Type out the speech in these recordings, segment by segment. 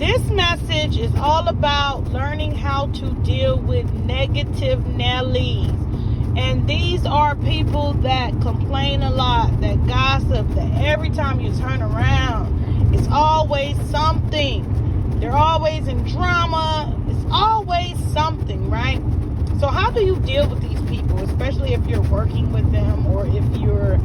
This message is all about learning how to deal with negative Nellies. And these are people that complain a lot, that gossip, that every time you turn around, it's always something. They're always in drama. It's always something, right? So how do you deal with these people, especially if you're working with them, or if you're,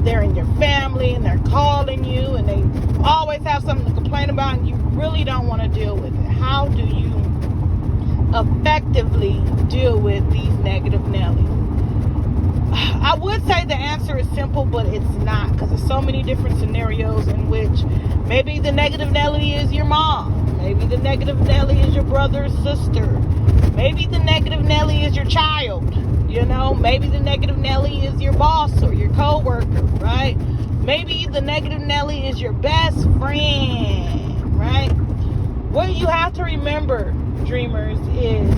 they're in your family and they're calling you and they always have something to complain about and you really don't want to deal with it? How do you effectively deal with these negative Nellies? I would say the answer is simple, but it's not, because there's so many different scenarios in which maybe the negative Nelly is your mom, maybe the negative Nelly is your brother or sister, maybe the negative Nelly is your child, maybe the negative Nelly is your boss or your co-worker, right? Maybe the negative Nelly is your best friend, right? What you have to remember, dreamers, is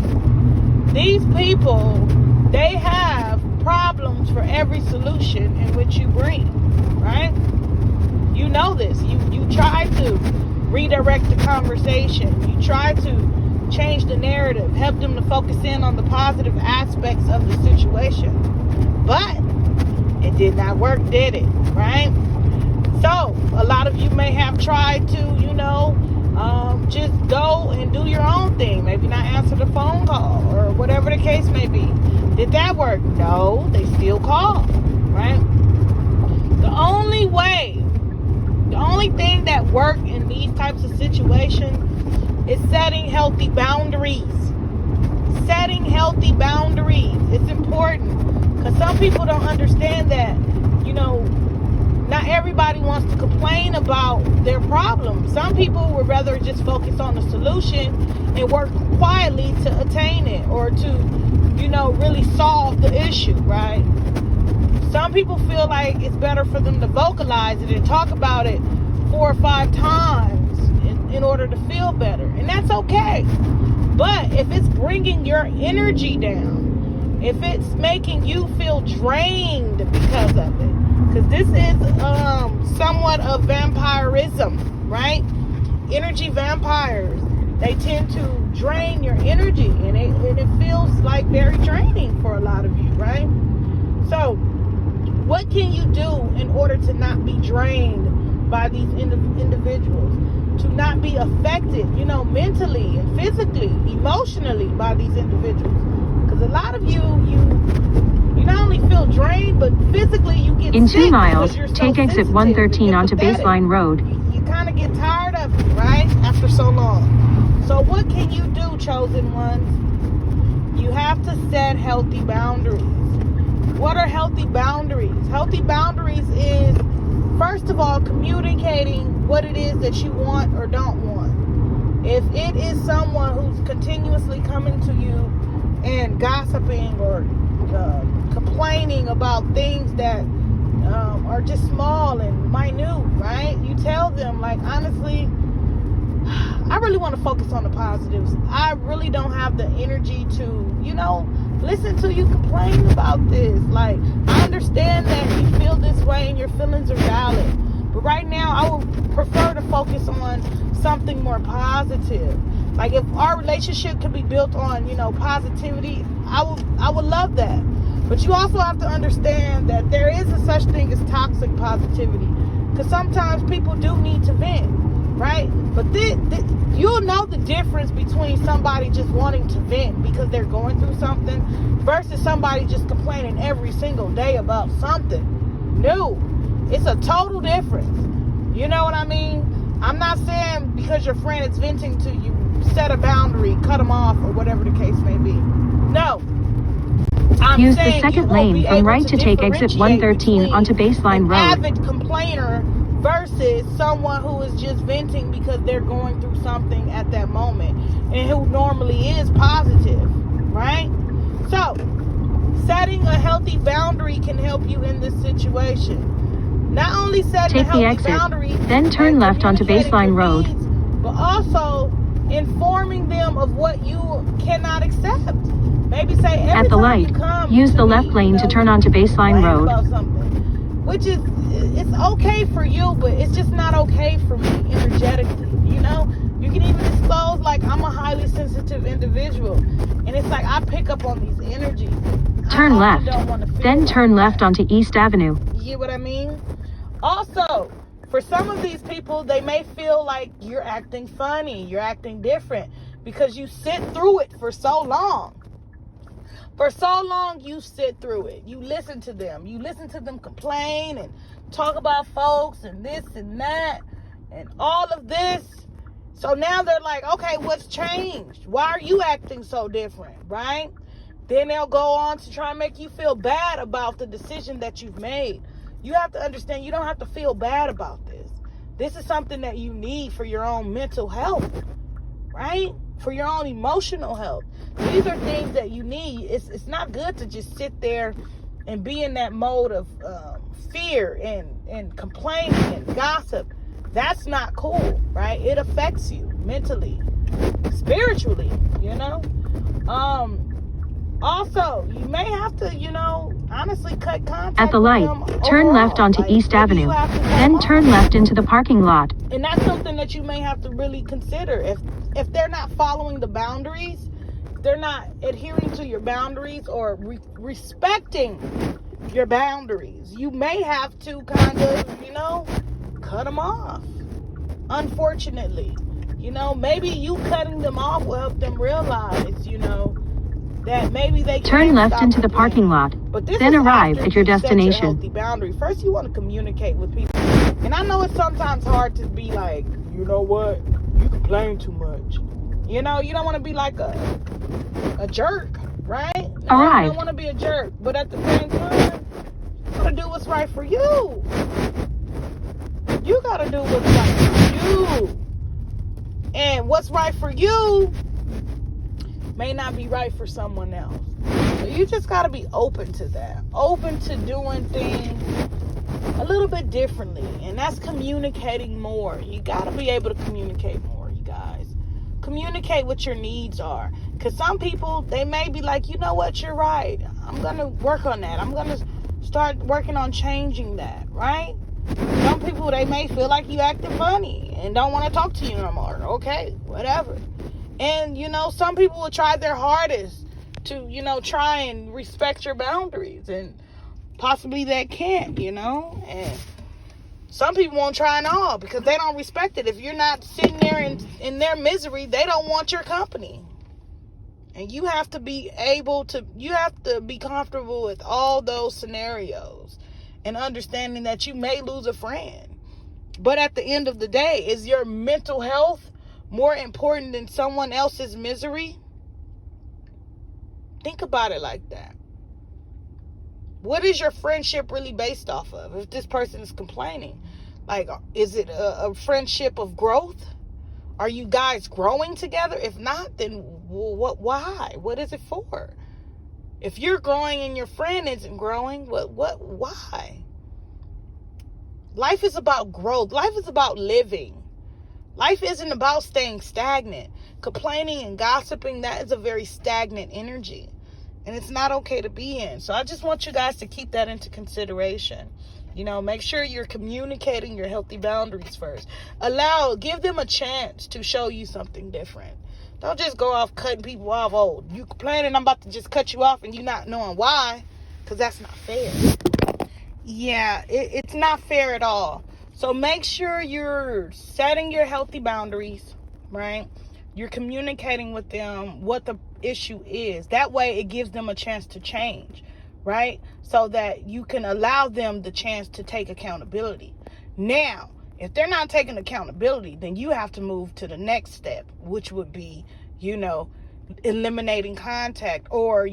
these people, they have problems for every solution in which you bring, right? You know this. You try to redirect the conversation. You try to change the narrative, help them to focus in on the positive aspects of the situation. But it did not work, did it? Right? So a lot of you may have tried to, just go and do your own thing. Maybe not answer the phone call or whatever the case may be. Did that work? No, they still call, right? The only thing that works in these types of situations is setting healthy boundaries. Setting healthy boundaries. It's important, because some people don't understand that, not everybody wants to complain about their problems. Some people would rather just focus on the solution and work quietly to attain it, or to, really solve the issue, right? Some people feel like it's better for them to vocalize it and talk about it 4 or 5 times in order to feel better. And that's okay. But if it's bringing your energy down, if it's making you feel drained because of it, because this is somewhat of vampirism, right? Energy vampires, they tend to drain your energy, and it feels like very draining for a lot of you, right? So what can you do in order to not be drained by these individuals, to not be affected, mentally and physically, emotionally by these individuals? Because a lot of you not only feel drained, but physically you get in sick. 2 miles, you're so take exit sensitive, 113 you're onto empathetic. Baseline Road. You kind of get tired of it, right? After so long. So what can you do, chosen ones? You have to set healthy boundaries. What are healthy boundaries? Healthy boundaries is, first of all, communicating what it is that you want or don't want. If it is someone who's continuously coming to you and gossiping or complaining about things that are just small and minute, right? You tell them, like, honestly, I really want to focus on the positives. I really don't have the energy to, listen to you complain about this. Like, I understand that you feel this way and your feelings are valid, but right now I would prefer to focus on something more positive. Like, if our relationship could be built on, positivity, I would love that. But you also have to understand that there is a such thing as toxic positivity, because sometimes people do need to vent, right? But you'll know the difference between somebody just wanting to vent because they're going through something versus somebody just complaining every single day about something. No, it's a total difference. You know what I mean? I'm not saying because your friend is venting to you, set a boundary, cut them off, or whatever the case may be. No. Use the second lane from right to take exit 113 onto Baseline Road. An avid complainer versus someone who is just venting because they're going through something at that moment, and who normally is positive, right? So, setting a healthy boundary can help you in this situation. Not only setting Take a healthy the exit, boundary, then turn left onto Baseline Road. Needs, but also informing them of what you cannot accept. Maybe say, every at the time light, you come use to the me, left lane to turn onto Baseline Road. about something, which is, it's okay for you, but it's just not okay for me energetically. can even disclose, like, I'm a highly sensitive individual, and it's like I pick up on these energies. Turn left, then turn left onto East Avenue. You get what I mean? Also, for some of these people, they may feel like you're acting funny, you're acting different, because you sit through it for so long. For so long, you sit through it. You listen to them. You listen to them complain and talk about folks and this and that and all of this. So now they're like, okay, what's changed? Why are you acting so different, right? Then they'll go on to try and make you feel bad about the decision that you've made. You have to understand, you don't have to feel bad about this. This is something that you need for your own mental health, right? For your own emotional health. These are things that you need. It's not good to just sit there and be in that mode of fear and complaining and gossip. That's not cool, right? It affects you mentally, spiritually, you know? Also, you may have to, honestly cut contact At the light, turn left onto East Avenue, then turn left into the parking lot. And that's something that you may have to really consider. If they're not following the boundaries, they're not adhering to your boundaries or respecting your boundaries, you may have to kind of, cut them off. Unfortunately, maybe you cutting them off will help them realize, that maybe they can turn left into the parking lot, but this then is arrive after at your you set destination. Healthy boundary. First, you want to communicate with people, and I know it's sometimes hard to be like, you know what, you complain too much. You don't want to be like a jerk, right? Arrive. You don't want to be a jerk, but at the same time, you gotta do what's right for you. You gotta do what's right for you, and what's right for you may not be right for someone else. So you just got to be open to that. Open to doing things a little bit differently. And that's communicating more. You got to be able to communicate more, you guys. Communicate what your needs are. Because some people, they may be like, you know what, you're right. I'm going to work on that. I'm going to start working on changing that, right? Some people, they may feel like you acting funny and don't want to talk to you no more. Okay, whatever. And, some people will try their hardest to, try and respect your boundaries. And possibly they can't, And some people won't try at all because they don't respect it. If you're not sitting there in their misery, they don't want your company. And you have to be comfortable with all those scenarios. And understanding that you may lose a friend. But at the end of the day, is your mental health more important than someone else's misery? Think about it like that. What is your friendship really based off of? If this person is complaining, like, is it a friendship of growth? Are you guys growing together? If not, then why? What is it for? If you're growing and your friend isn't growing, why? Life is about growth. Life is about living. Life isn't about staying stagnant. Complaining and gossiping, that is a very stagnant energy. And it's not okay to be in. So I just want you guys to keep that into consideration. Make sure you're communicating your healthy boundaries first. Give them a chance to show you something different. Don't just go off cutting people off. Oh, you complaining, I'm about to just cut you off and you not knowing why. Because that's not fair. Yeah, it's not fair at all. So make sure you're setting your healthy boundaries, right? You're communicating with them what the issue is. That way it gives them a chance to change, right? So that you can allow them the chance to take accountability. Now, if they're not taking accountability, then you have to move to the next step, which would be, eliminating contact or,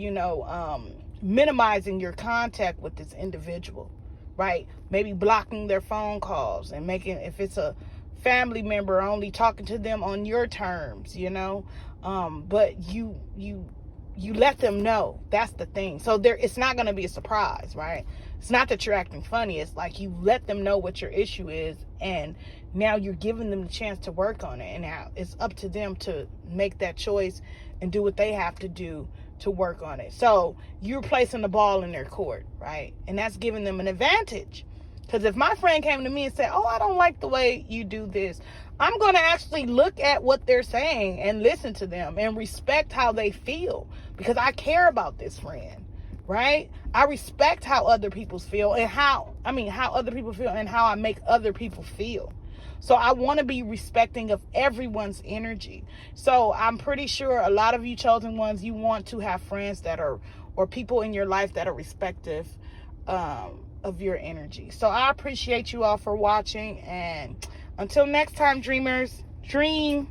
minimizing your contact with this individual, right? Maybe blocking their phone calls and if it's a family member, only talking to them on your terms, but you let them know. That's the thing. So it's not going to be a surprise, right? It's not that you're acting funny. It's like you let them know what your issue is, and now you're giving them the chance to work on it. And now it's up to them to make that choice and do what they have to do to work on it. So you're placing the ball in their court, right? And that's giving them an advantage. Because if my friend came to me and said, oh, I don't like the way you do this, I'm going to actually look at what they're saying and listen to them and respect how they feel, because I care about this friend, right? I respect how other people feel and how other people feel and how I make other people feel. So I want to be respecting of everyone's energy. So I'm pretty sure a lot of you chosen ones, you want to have friends that are, or people in your life that are respective of your energy. So I appreciate you all for watching, and until next time, dreamers, dream.